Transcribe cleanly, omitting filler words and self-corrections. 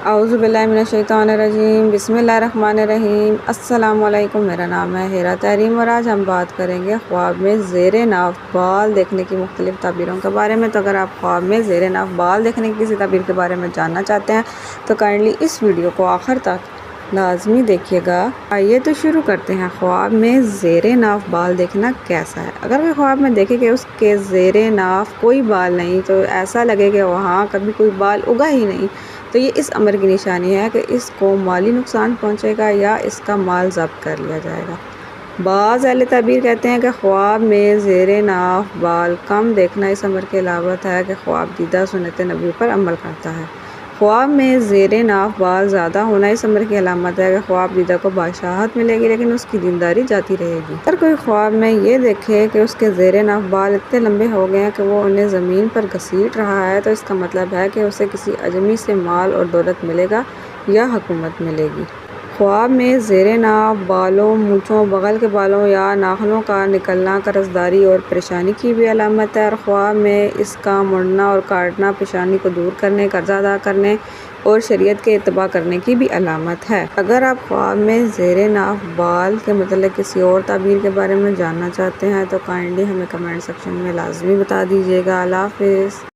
اعوذ باللہ من الشیطان الرجیم، بسم اللہ الرحمن الرحیم۔ السلام علیکم، میرا نام ہے ہیرا تحریم اور آج ہم بات کریں گے خواب میں زیر ناف بال دیکھنے کی مختلف تعبیروں کے بارے میں۔ تو اگر آپ خواب میں زیر ناف بال دیکھنے کی کسی تعبیر کے بارے میں جاننا چاہتے ہیں تو کائنڈلی اس ویڈیو کو آخر تک لازمی دیکھیے گا۔ آئیے تو شروع کرتے ہیں۔ خواب میں زیر ناف بال دیکھنا کیسا ہے؟ اگر کوئی خواب میں دیکھے کہ اس کے زیر ناف کوئی بال نہیں تو ایسا لگے کہ وہاں کبھی کوئی بال اگا ہی نہیں، تو یہ اس امر کی نشانی ہے کہ اس کو مالی نقصان پہنچے گا یا اس کا مال ضبط کر لیا جائے گا۔ بعض اہل تعبیر کہتے ہیں کہ خواب میں زیر ناف بال کم دیکھنا اس امر کی علامت ہے کہ خواب دیدہ سنت نبی پر عمل کرتا ہے۔ خواب میں زیر ناف بال زیادہ ہونا اس امر کی علامت ہے کہ خواب دیدہ کو بادشاہت ملے گی لیکن اس کی دینداری جاتی رہے گی۔ اگر کوئی خواب میں یہ دیکھے کہ اس کے زیر ناف بال اتنے لمبے ہو گئے ہیں کہ وہ انہیں زمین پر گھسیٹ رہا ہے تو اس کا مطلب ہے کہ اسے کسی اجمی سے مال اور دولت ملے گا یا حکومت ملے گی۔ خواب میں زیر ناف بالوں، مونچھوں، بغل کے بالوں یا ناخنوں کا نکلنا قرضداری اور پریشانی کی بھی علامت ہے، اور خواب میں اس کا مڑنا اور کاٹنا پیشانی کو دور کرنے، قرضہ ادا کرنے اور شریعت کے اتباع کرنے کی بھی علامت ہے۔ اگر آپ خواب میں زیر ناف بال کے متعلق کسی اور تعبیر کے بارے میں جاننا چاہتے ہیں تو کائنڈلی ہمیں کمنٹ سیکشن میں لازمی بتا دیجیے گا۔ اللہ حافظ۔